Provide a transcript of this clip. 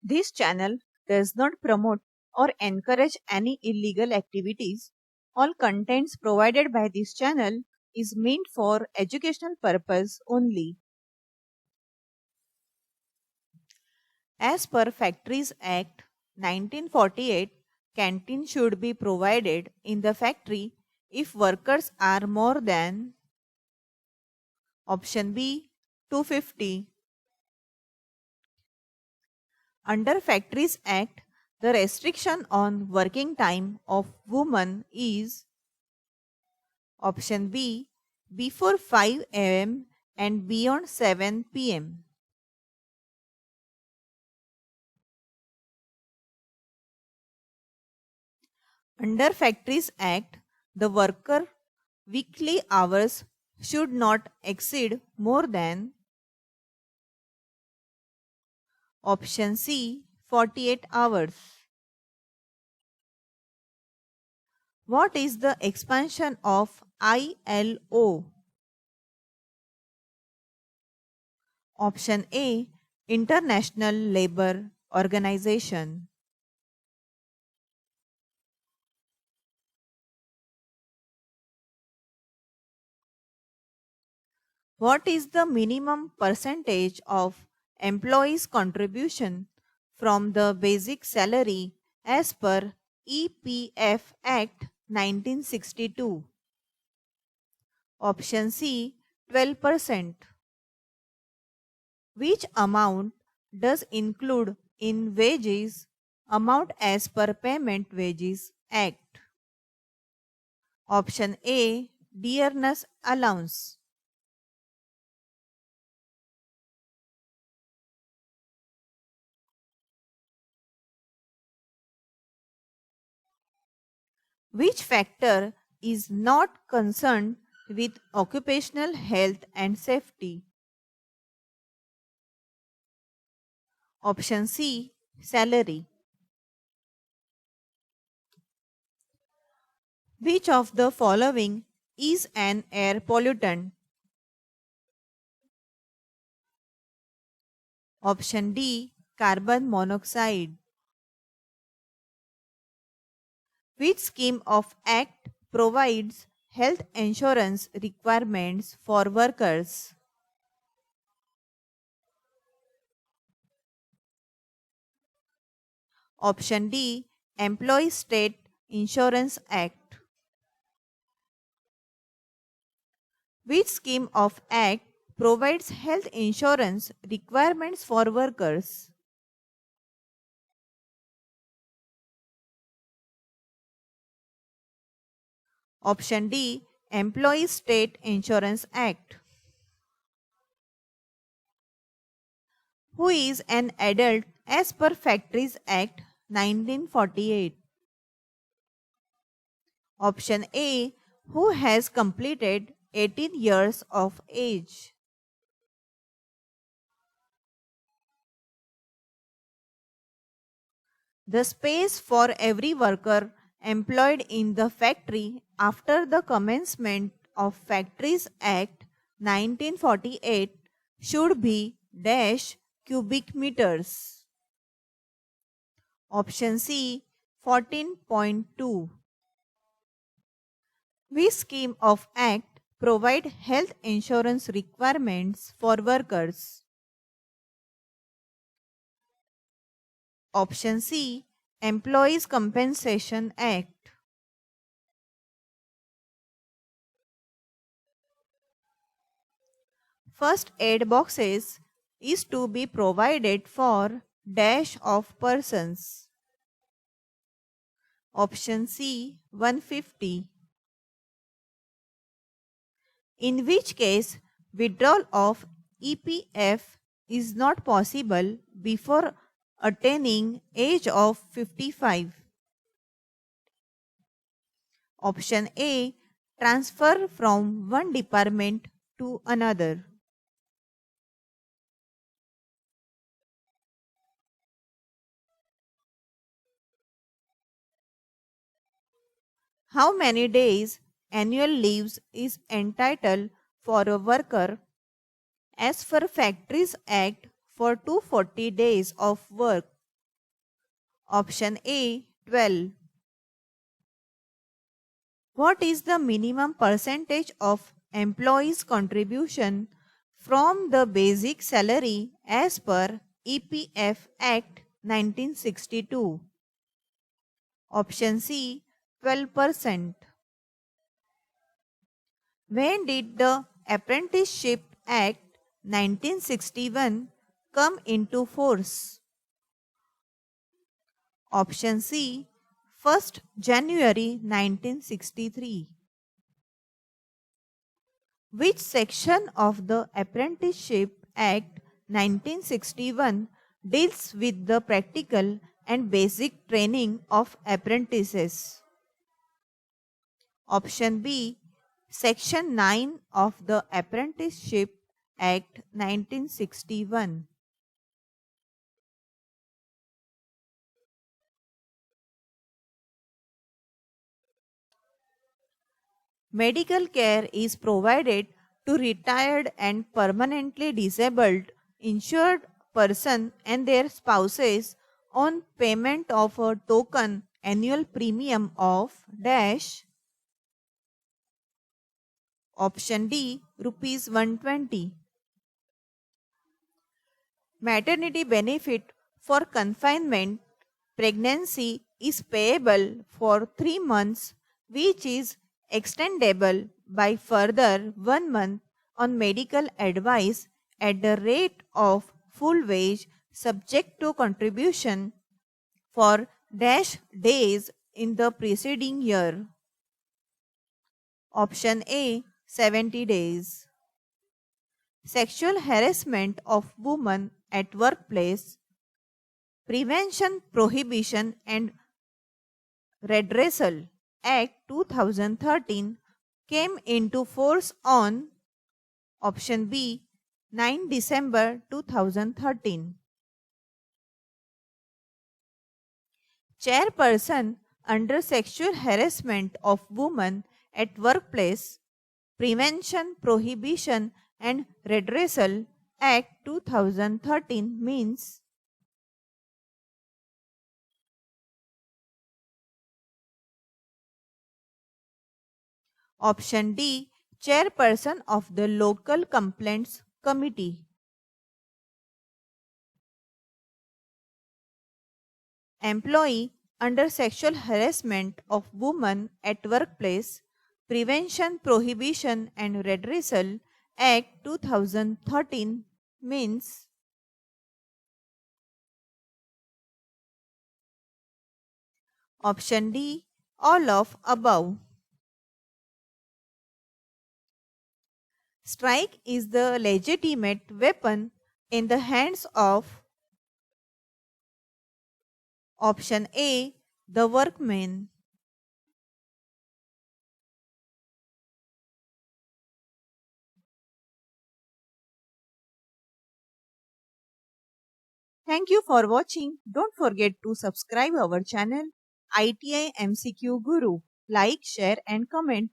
This channel does not promote or encourage any illegal activities. All contents provided by this channel is meant for educational purpose only. As per Factories Act 1948, canteen should be provided in the factory if workers are more than option B 250. Under Factories Act, the restriction on working time of women is option B before 5 am and beyond 7 p.m. Under Factories Act, the worker weekly hours should not exceed more than option C 48 hours. What is the expansion of ILO? Option A International Labour Organization. What is the minimum percentage of employees' contribution from the basic salary as per EPF Act 1962? Option C 12%. Which amount does include in wages amount as per Payment Wages Act? Option A Dearness Allowance. Which factor is not concerned with occupational health and safety? Option C Salary. Which of the following is an air pollutant? Option D Carbon monoxide. Which scheme of act provides health insurance requirements for workers? Option D Employee State Insurance Act. Which scheme of act provides health insurance requirements for workers? Option D Employee State Insurance Act. Who is an adult as per Factories Act 1948? Option A Who has completed 18 years of age. The space for every worker employed in the factory after the commencement of Factories Act 1948 should be dash cubic meters. Option C 14.2. Which scheme of act provide health insurance requirements for workers? Option C Employees Compensation Act. First aid boxes is to be provided for dash of persons. Option C 150. In which case withdrawal of EPF is not possible before attaining age of 55. Option A Transfer from one department to another. How many days annual leaves is entitled for a worker as per Factories Act for 240 days of work? Option A 12. What is the minimum percentage of employees' contribution from the basic salary as per EPF Act 1962? Option C 12%. When did the Apprenticeship Act 1961 come into force? Option C 1st January 1963. Which section of the Apprenticeship Act 1961 deals with the practical and basic training of apprentices? Option B Section 9 of the Apprenticeship Act 1961. Medical care is provided to retired and permanently disabled insured person and their spouses on payment of a token annual premium of dash. Option D rupees 120. Maternity benefit for confinement pregnancy is payable for 3 months, which is extendable by further 1 month on medical advice at the rate of full wage subject to contribution for dash days in the preceding year. Option A 70 days. Sexual harassment of women at workplace, Prevention, Prohibition and Redressal Act 2013 came into force on option B 9 December 2013. Chairperson under Sexual Harassment of Women at Workplace, Prevention, Prohibition and Redressal Act 2013 means option D Chairperson of the Local Complaints Committee. Employee under Sexual Harassment of Women at Workplace, Prevention, Prohibition and Redressal Act 2013 means option D all of above. Strike is the legitimate weapon in the hands of option A the workmen. Thank you for watching. Don't forget to subscribe our channel ITI MCQ Guru. Like, share and comment.